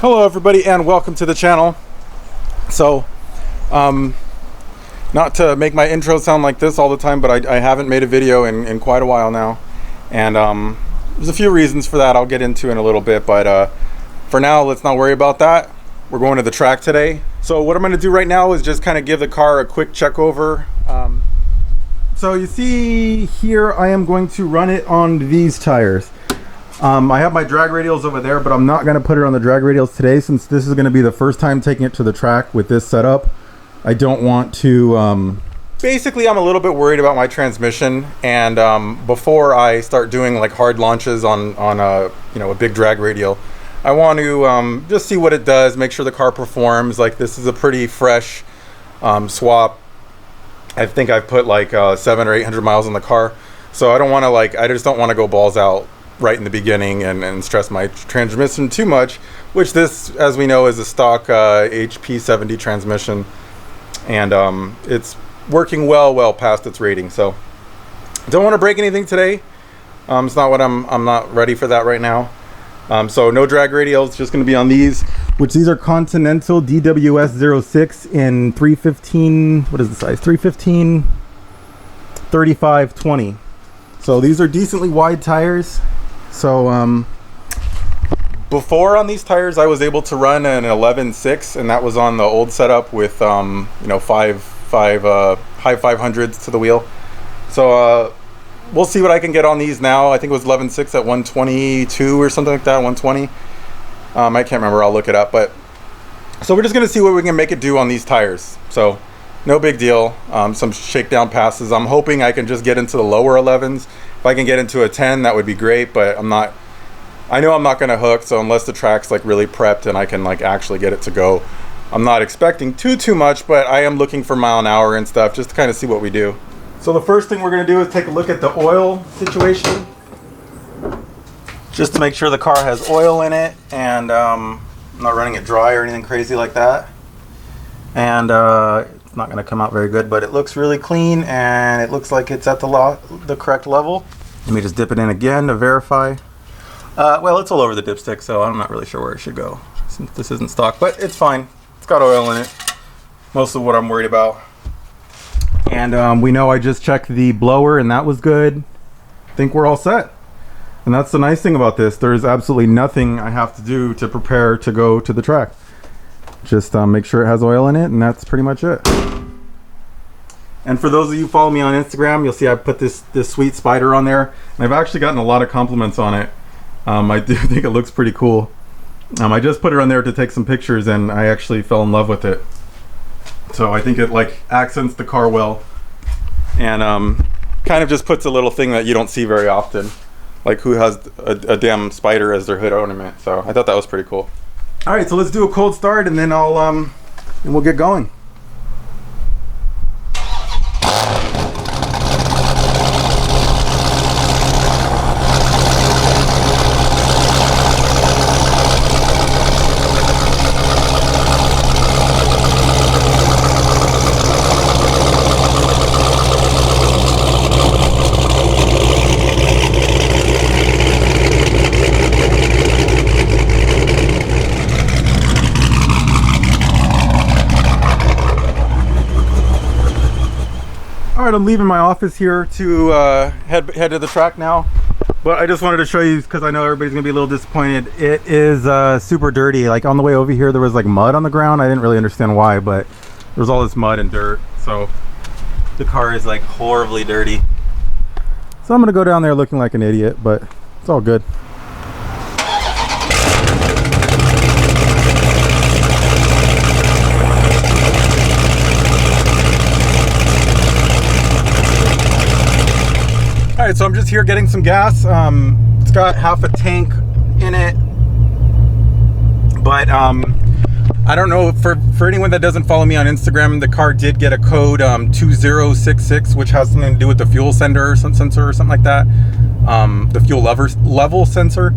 Hello everybody and welcome to the channel. So not to make my intro sound like this all the time, but I haven't made a video in quite a while now, and there's a few reasons for that I'll get into in a little bit, but for now let's not worry about that. We're going to the track today. So what I'm going to do right now is just kind of give the car a quick check over. So you see here I am going to run it on these tires. I have my drag radials over there, but I'm not going to put it on the drag radials today since this is going to be the first time taking it to the track with this setup. I don't want to... Basically, I'm a little bit worried about my transmission, and before I start doing like hard launches on a big drag radial, I want to just see what it does, make sure the car performs. Like, this is a pretty fresh swap. I think I've put like 700 or 800 miles on the car, so I don't want to I just don't want to go balls out right in the beginning and stress my transmission too much, which this, as we know, is a stock HP 70 transmission, and it's working well past its rating. So don't want to break anything today. It's not what I'm not ready for that right now. So no drag radials, just going to be on these, which these are Continental DWS 06 in 315. What is the size? 315 35 20. So these are decently wide tires. So before on these tires I was able to run an 11.6, and that was on the old setup with high 500s to the wheel. So we'll see what I can get on these now. I think it was 11.6 at 122 or something like that, 120. I can't remember, I'll look it up. But so we're just gonna see what we can make it do on these tires. So no big deal. Some shakedown passes. I'm hoping I can just get into the lower 11s. If I can get into a 10, that would be great, but I know I'm not gonna hook, so unless the track's like really prepped and I can like actually get it to go, I'm not expecting too much, but I am looking for mile an hour and stuff just to kind of see what we do. So the first thing we're gonna do is take a look at the oil situation, just to make sure the car has oil in it, and I'm not running it dry or anything crazy like that. And it's not gonna come out very good, but it looks really clean and it looks like it's at the correct level. Let me just dip it in again to verify. Well, it's all over the dipstick, so I'm not really sure where it should go since this isn't stock, but it's fine. It's got oil in it. Most of what I'm worried about. And we know I just checked the blower and that was good. I think we're all set. And that's the nice thing about this. There's absolutely nothing I have to do to prepare to go to the track. Just make sure it has oil in it, and that's pretty much it. And for those of you who follow me on Instagram, you'll see I put this sweet spider on there, and I've actually gotten a lot of compliments on it. I do think it looks pretty cool. I just put it on there to take some pictures, and I actually fell in love with it. So I think it like accents the car well, and kind of just puts a little thing that you don't see very often. Like, who has a damn spider as their hood ornament? So I thought that was pretty cool. All right, so let's do a cold start, and then we'll get going. All right, I'm leaving my office here to head to the track now, but I just wanted to show you because I know everybody's gonna be a little disappointed. It is super dirty. Like, on the way over here there was like mud on the ground. I didn't really understand why, but there's all this mud and dirt, so the car is like horribly dirty. So I'm gonna go down there looking like an idiot, but it's all good. All right, so I'm just here getting some gas. It's got half a tank in it, but I don't know, for anyone that doesn't follow me on Instagram, the car did get a code 2066, which has something to do with the fuel sensor or something like that, the fuel level sensor.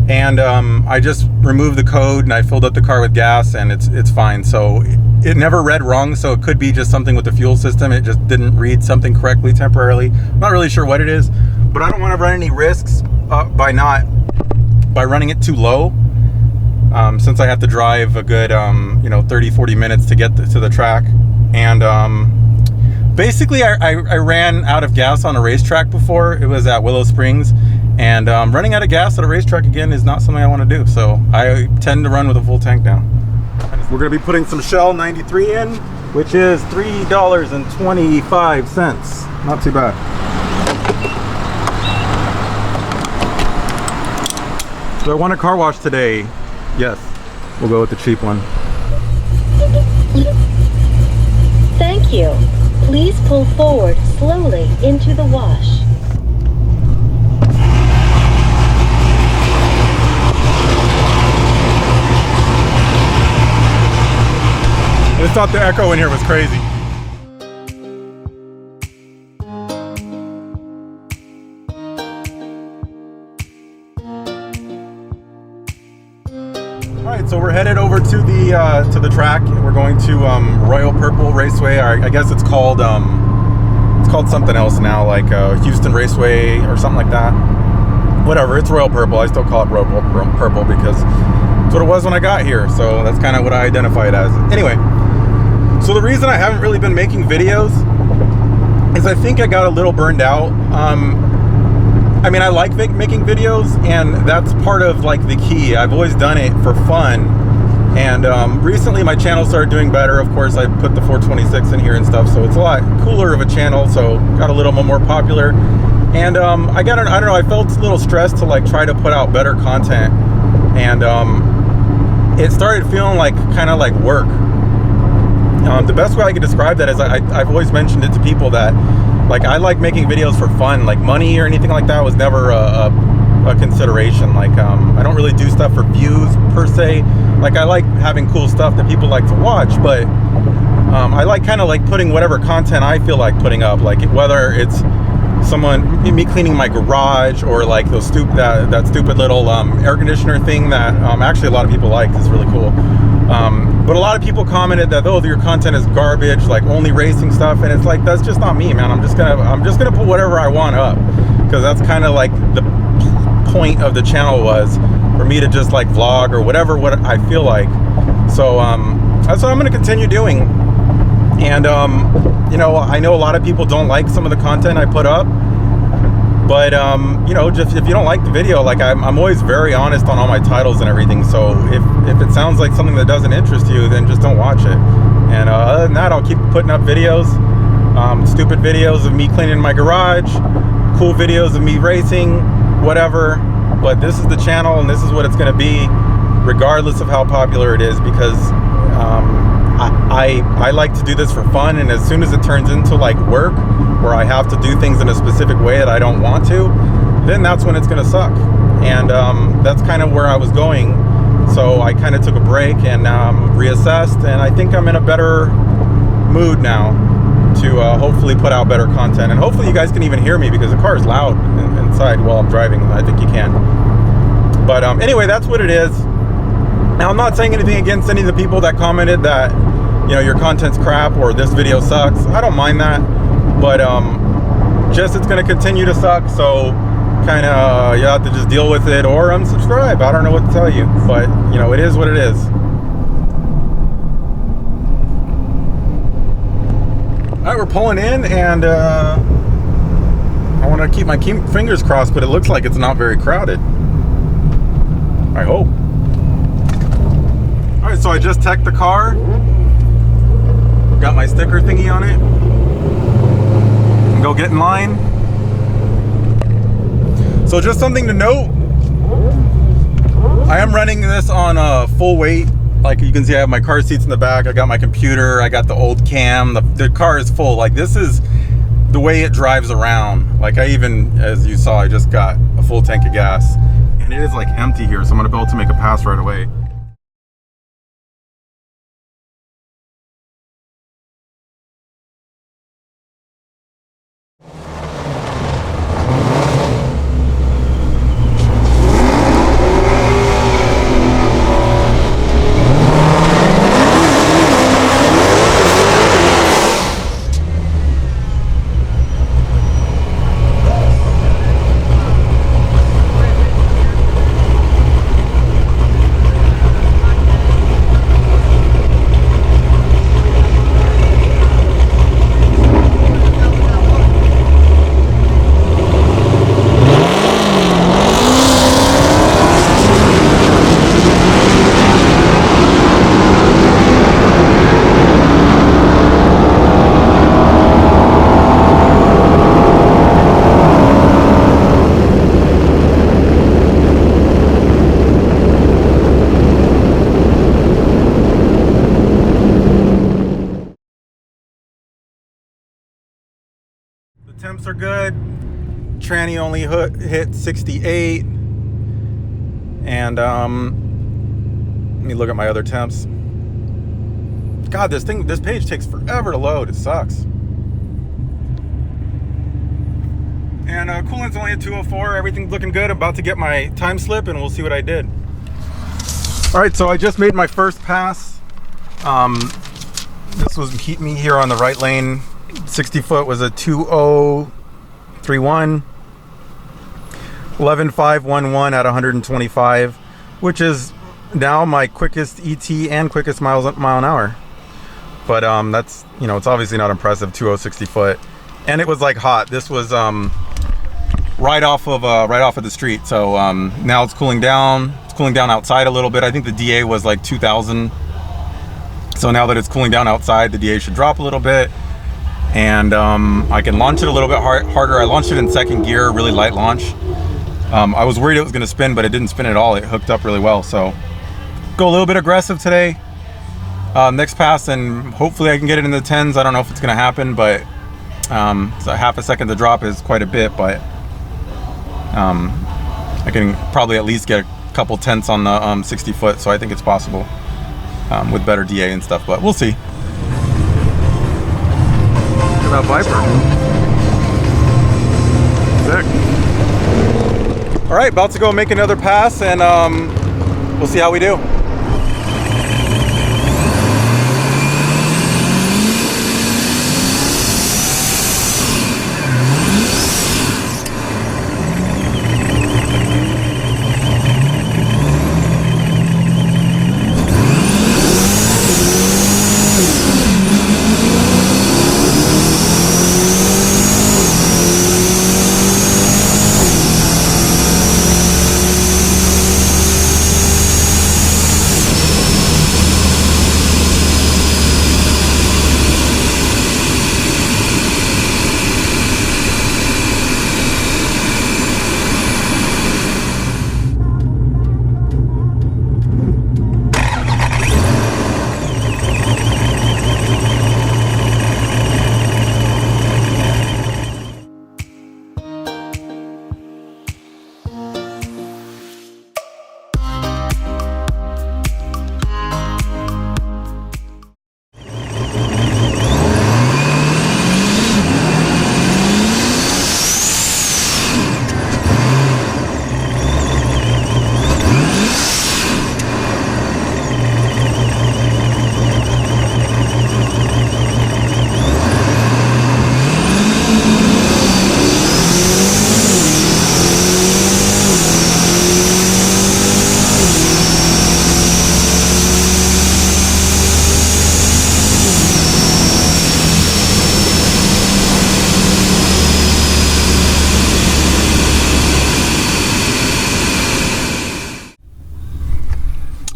And I just removed the code and I filled up the car with gas, and it's fine. So it never read wrong, so it could be just something with the fuel system. It just didn't read something correctly temporarily. I'm not really sure what it is, but I don't want to run any risks by running it too low. since I have to drive a good 30-40 minutes to get to the track. And basically I ran out of gas on a racetrack before. It was at Willow Springs, and running out of gas at a racetrack again is not something I want to do, so I tend to run with a full tank now. We're going to be putting some Shell 93 in, which is $3.25. Not too bad. So I want a car wash today. Yes, we'll go with the cheap one. Thank you. Please pull forward slowly into the wash. I just thought the echo in here was crazy. Alright, so we're headed over to the track. We're going to Royal Purple Raceway. I guess it's called something else now, like Houston Raceway or something like that. Whatever, it's Royal Purple. I still call it Royal Purple because that's what it was when I got here. So that's kind of what I identify it as. Anyway, so the reason I haven't really been making videos is I think I got a little burned out. I mean, I like making videos, and that's part of like the key. I've always done it for fun, and recently my channel started doing better. Of course, I put the 426 in here and stuff, so it's a lot cooler of a channel, so got a little more popular. And I don't know, I felt a little stressed to like try to put out better content, and it started feeling like kind of like work. The best way I could describe that is I've always mentioned it to people that like I like making videos for fun. Like money or anything like that was never a consideration. Like I don't really do stuff for views per se. Like I like having cool stuff that people like to watch, but I like kind of like putting whatever content I feel like putting up, like whether it's me cleaning my garage, or like those that stupid little air conditioner thing that actually a lot of people like. It's really cool. But a lot of people commented that, oh, your content is garbage, like only racing stuff, and it's like, that's just not me, man. I'm just gonna put whatever I want up, because that's kind of like the point of the channel, was for me to just like vlog or whatever what I feel like. So that's what I'm gonna continue doing. And you know, I know a lot of people don't like some of the content I put up, but you know, just if you don't like the video, like I'm always very honest on all my titles and everything. So if it sounds like something that doesn't interest you, then just don't watch it. And other than that, I'll keep putting up videos, stupid videos of me cleaning my garage, cool videos of me racing, whatever. But this is the channel, and this is what it's going to be, regardless of how popular it is, because I like to do this for fun. And as soon as it turns into like work, where I have to do things in a specific way that I don't want to, then that's when it's going to suck. And that's kind of where I was going. So I kind of took a break and reassessed, and I think I'm in a better mood now to hopefully put out better content. And hopefully you guys can even hear me, because the car is loud inside while I'm driving. I think you can. But anyway, that's what it is. Now, I'm not saying anything against any of the people that commented that, you know, your content's crap or this video sucks. I don't mind that, but just it's going to continue to suck. So kind of you have to just deal with it or unsubscribe. I don't know what to tell you, but you know, it is what it is. All right, we're pulling in, and I want to keep my fingers crossed, but it looks like it's not very crowded. I hope. All right, so I just teched the car. Got my sticker thingy on it. And go get in line. So just something to note, I am running this on full weight. Like you can see, I have my car seats in the back, I got my computer, I got the old cam, the car is full. Like this is the way it drives around. Like I even, as you saw, I just got a full tank of gas. And it is like empty here, so I'm gonna be able to make a pass right away. temps are good. Tranny only hit 68. And let me look at my other temps. God, this page takes forever to load. It sucks. And coolant's only at 204. Everything's looking good. I'm about to get my time slip, and we'll see what I did. All right, so I just made my first pass. This was me here on the right lane. 60 foot was a 2031. 11.511 at 125, which is now my quickest ET and quickest mile an hour. But that's, you know, it's obviously not impressive. 2060 foot, and it was like hot. This was right off of the street. So now it's cooling down. It's cooling down outside a little bit. I think the DA was like 2,000. So now that it's cooling down outside, the DA should drop a little bit, and I can launch it a little bit harder. I launched it in second gear, really light launch. I was worried it was going to spin, but it didn't spin at all. It hooked up really well. So go a little bit aggressive today. Next pass, and hopefully I can get it in the 10s. I don't know if it's going to happen, but so half a second to drop is quite a bit, but I can probably at least get a couple tenths on the 60 foot. So I think it's possible with better DA and stuff, but we'll see. Look at that Viper. Sick. All right, about to go make another pass, and we'll see how we do.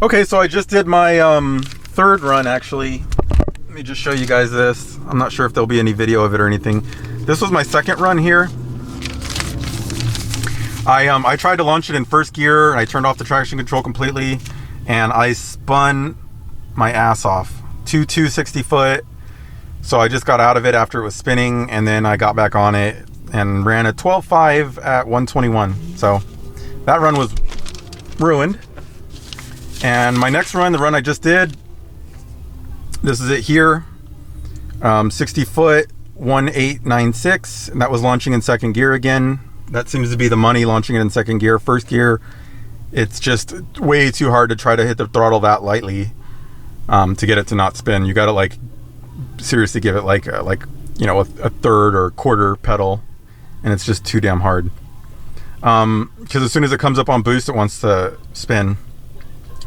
Okay, so I just did my third run, actually. Let me just show you guys this. I'm not sure if there'll be any video of it or anything. This was my second run here. I tried to launch it in first gear, and I turned off the traction control completely, and I spun my ass off. 260 foot. So I just got out of it after it was spinning, and then I got back on it and ran a 12.5 at 121. So that run was ruined. And my next run, the run I just did, this is it here. 60 foot, 1896, and that was launching in second gear again. That seems to be the money, launching it in second gear. First gear, it's just way too hard to try to hit the throttle that lightly to get it to not spin. You got to like seriously give it like you know, a third or quarter pedal, and it's just too damn hard. Because as soon as it comes up on boost, it wants to spin.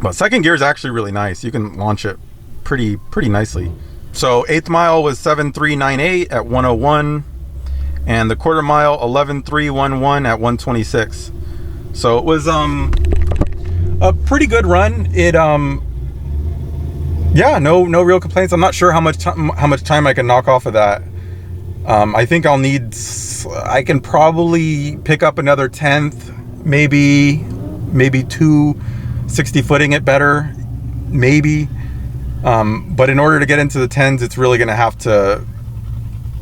But second gear is actually really nice. You can launch it pretty nicely. So 8th mile was 7398 at 101, and the quarter mile 11311 at 126. So it was a pretty good run. It yeah, no real complaints. I'm not sure how much time I can knock off of that. I think I can probably pick up another 10th, maybe 2, 60 footing it better, maybe. But in order to get into the 10s, it's really going to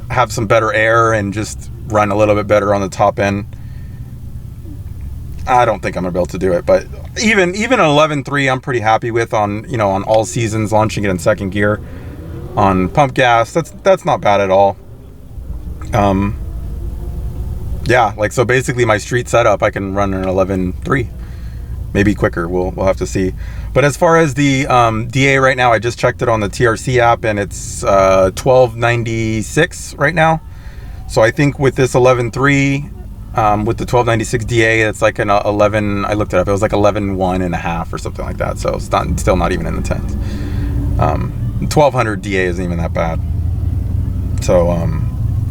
have some better air and just run a little bit better on the top end. I don't think I'm gonna be able to do it, but even an 11.3 I'm pretty happy with on, you know, on all seasons, launching it in second gear on pump gas. That's not bad at all. Yeah, like, so basically my street setup, I can run an 11.3, maybe quicker. We'll have to see. But as far as the DA right now, I just checked it on the TRC app, and it's 1296 right now. So I think with this 11.3, with the 1296 DA, it's like an 11. I looked it up. It was like 11.1 and a half or something like that. So it's still not even in the tens. 1200 DA isn't even that bad. So I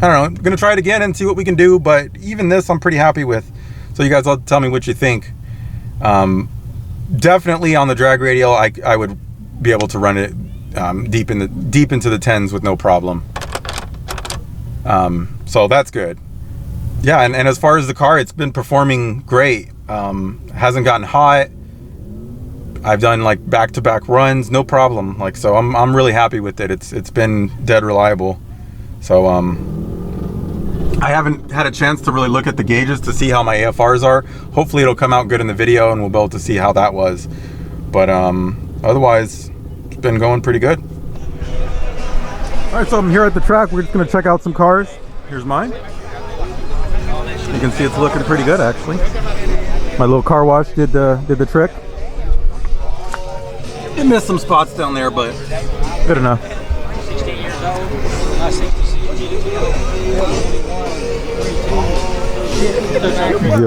don't know. I'm gonna try it again and see what we can do. But even this, I'm pretty happy with. So you guys all tell me what you think. Definitely on the drag radial, I would be able to run it deep into the tens with no problem. So that's good. Yeah, and as far as the car, it's been performing great. Hasn't gotten hot. I've done like back-to-back runs, no problem. Like, so I'm really happy with it. It's been dead reliable. So I haven't had a chance to really look at the gauges to see how my AFRs are. Hopefully it'll come out good in the video and we'll be able to see how that was. But otherwise, it's been going pretty good. All right, so I'm here at the track. We're just gonna check out some cars. Here's mine. You can see it's looking pretty good, actually. My little car wash did the trick. It missed some spots down there, but good enough. 16 years old.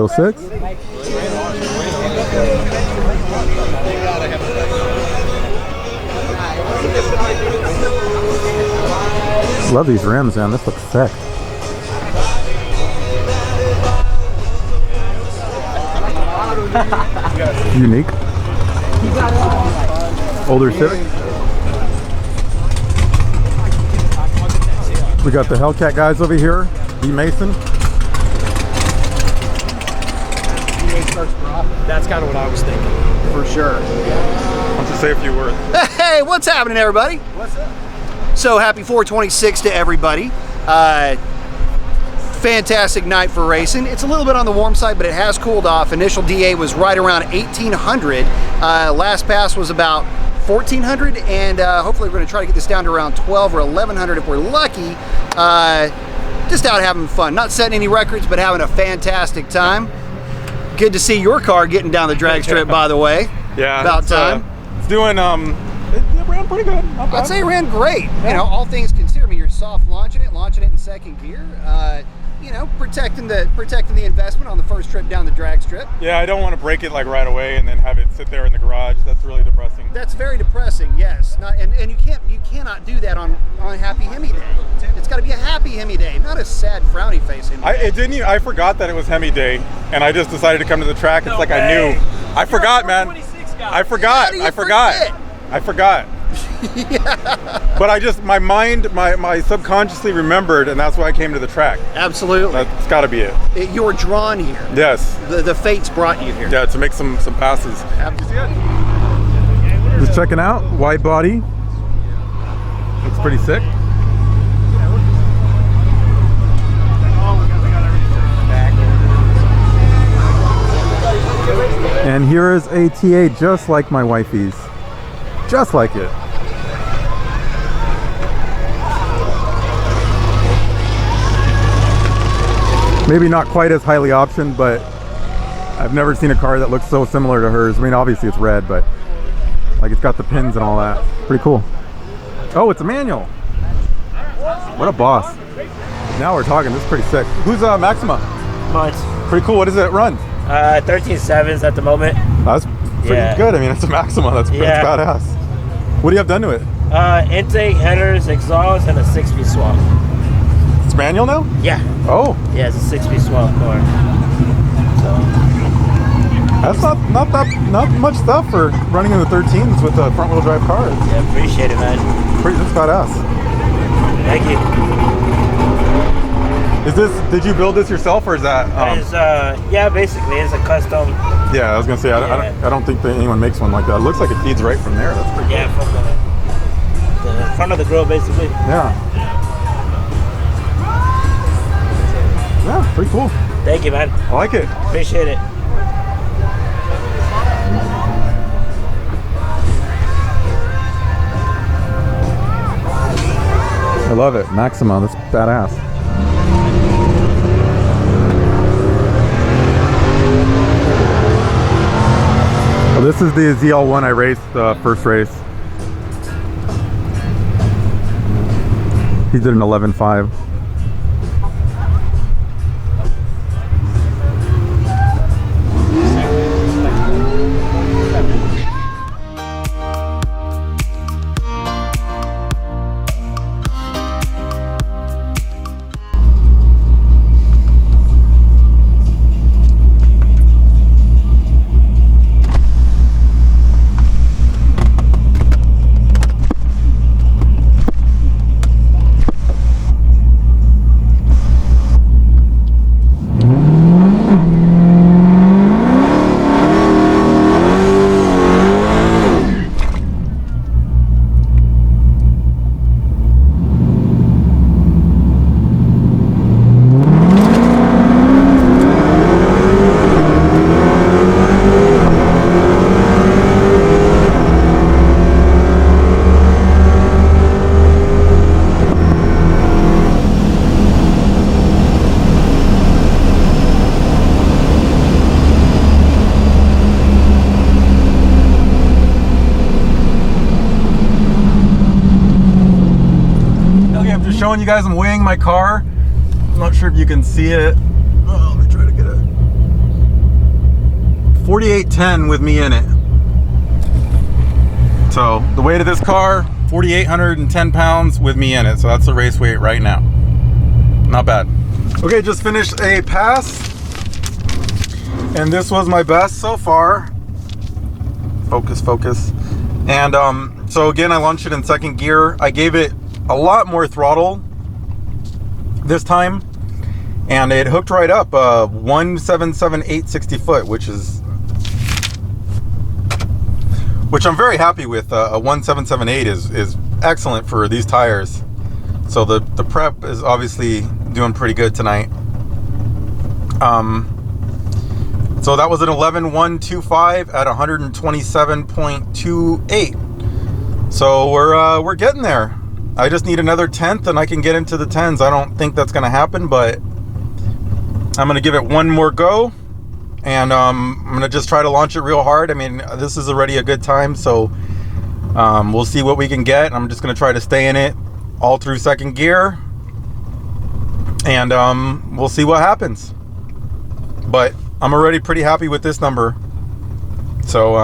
06. Love these rims, man. This looks sick. Unique. Older Civic. We got the Hellcat guys over here. D Mason. That's kind of what I was thinking. For sure. Why don't you say a few words? Hey, what's happening, everybody? What's up? So happy 426 to everybody. Fantastic night for racing. It's a little bit on the warm side, but it has cooled off. Initial DA was right around 1800. Last pass was about 1400, and hopefully we're going to try to get this down to around 12 or 1100 if we're lucky. Just out having fun. Not setting any records, but having a fantastic time. Good to see your car getting down the drag strip, by the way. Yeah. About time. It's doing, it ran pretty good. Not bad. I'd say it ran great. You know, all things considered. I mean, you're soft launching it in second gear. You know, protecting the investment on the first trip down the drag strip. Yeah, I don't want to break it like right away and then have it sit there in the garage. That's really depressing. That's very depressing. Yes. And you cannot do that on Happy HEMI Day. It's got to be a happy HEMI Day, not a sad frowny face HEMI Day. I forgot that it was HEMI Day, and I just decided to come to the track. It's like I knew. I forgot, man. I forgot. I forgot. Yeah. But I just, my mind, my subconsciously remembered, and that's why I came to the track. Absolutely. That's got to be it. You were drawn here. Yes. The fates brought you here. Yeah, to make some passes. Absolutely. Just checking out, wide body. Looks pretty sick. And here is a TA just like my wifey's. Just like it. Maybe not quite as highly optioned, but I've never seen a car that looks so similar to hers. I mean, obviously it's red, but like it's got the pins and all that. Pretty cool. Oh, it's a manual. What a boss. Now we're talking. This is pretty sick. Who's Maxima? Months. Pretty cool. What does it run? 13.7s at the moment. That's pretty good. I mean, it's a Maxima. That's badass. What do you have done to it? Intake, headers, exhaust, and a 6-piece swap. It's manual now? Yeah. Oh. Yeah, it's a 6-piece swap car. So. That's not much stuff for running in the 13s with the front wheel drive cars. Yeah, appreciate it, man. That's badass. Thank you. Did you build this yourself, or is that? Yeah, basically, it's a custom. Yeah, I was gonna say, I don't think that anyone makes one like that. It looks like it feeds right from there. That's pretty cool. From the front of the grill, basically. Yeah. Yeah, pretty cool. Thank you, man. I like it. Appreciate it. I love it. Maxima, that's badass. Well, this is the ZL1 I raced first race. He did an 11.5. Showing you guys I'm weighing my car. I'm not sure if you can see it. Oh, let me try to get it. 4810 with me in it. So the weight of this car, 4,810 pounds with me in it. So that's the race weight right now. Not bad. Okay, just finished a pass. And this was my best so far. Focus, focus. And so again, I launched it in second gear. I gave it a lot more throttle this time, and it hooked right up 1.778 60 foot, which I'm very happy with. A 1.778 is excellent for these tires. So the prep is obviously doing pretty good tonight. So that was an 11.125 at 127.28. So we're getting there. I just need another 10th and I can get into the 10s. I don't think that's going to happen, but I'm going to give it one more go, and I'm going to just try to launch it real hard. I mean, this is already a good time, so we'll see what we can get. I'm just going to try to stay in it all through second gear, and we'll see what happens. But I'm already pretty happy with this number, so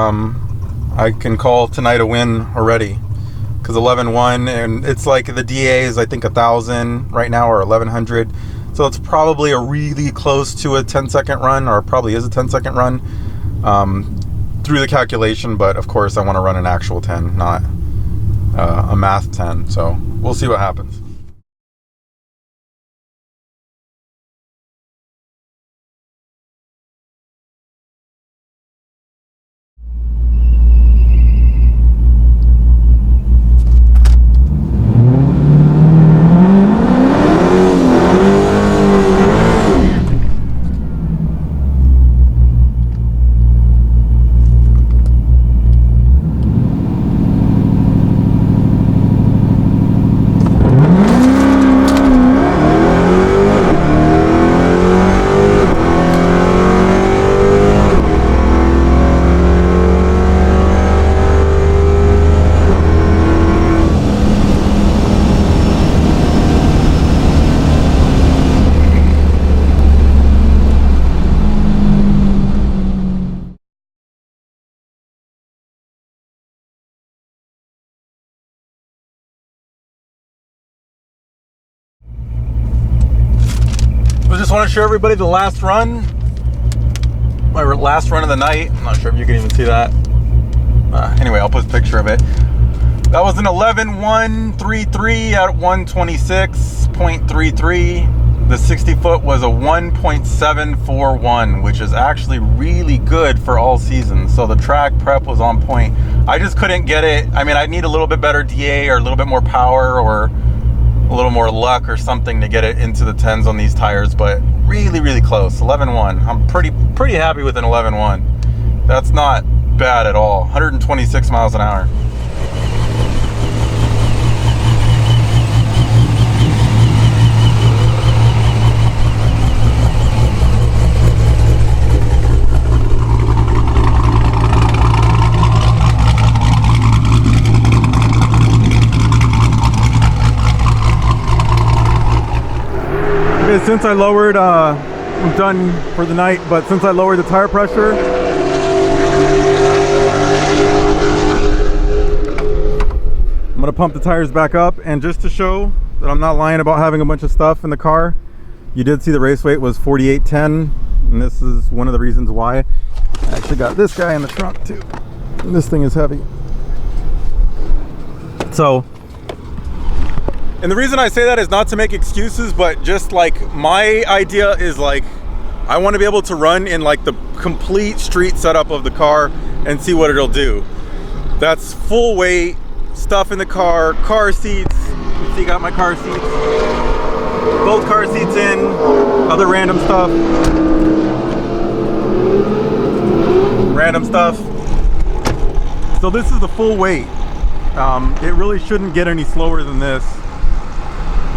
I can call tonight a win already. Because 11.1, and it's like the DA is I think 1,000 right now, or 1,100, so it's probably a really close to a 10-second run, or probably is a 10-second run through the calculation. But of course I want to run an actual 10, not a math 10, so we'll see what happens. I just want to show everybody the last run. My last run of the night. I'm not sure if you can even see that. Anyway, I'll post a picture of it. That was an 11.133 at 126.33. The 60 foot was a 1.741, which is actually really good for all seasons. So the track prep was on point. I just couldn't get it. I mean, I need a little bit better DA or a little bit more power or a little more luck or something to get it into the 10s on these tires, but really, really close. 11.1. I'm pretty happy with an 11.1. That's not bad at all. 126 miles an hour. Okay, since I lowered, I'm done for the night, but since I lowered the tire pressure, I'm gonna pump the tires back up. And just to show that I'm not lying about having a bunch of stuff in the car, you did see the race weight was 4810, and this is one of the reasons why. I actually got this guy in the trunk too, and this thing is heavy. So, and the reason I say that is not to make excuses, but just like my idea is like, I want to be able to run in like the complete street setup of the car and see what it'll do. That's full weight, stuff in the car, car seats. You see, I got my car seats. Both car seats in, other random stuff. Random stuff. So this is the full weight. It really shouldn't get any slower than this.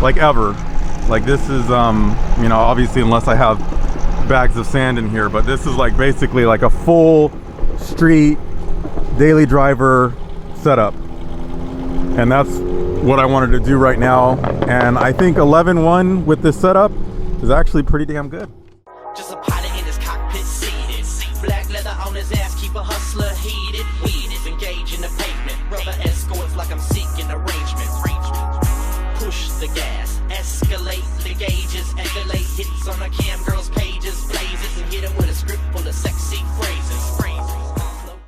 Like ever. Like this is you know, obviously unless I have bags of sand in here, but this is like basically like a full street daily driver setup, and that's what I wanted to do right now. And I think 11.1 with this setup is actually pretty damn good.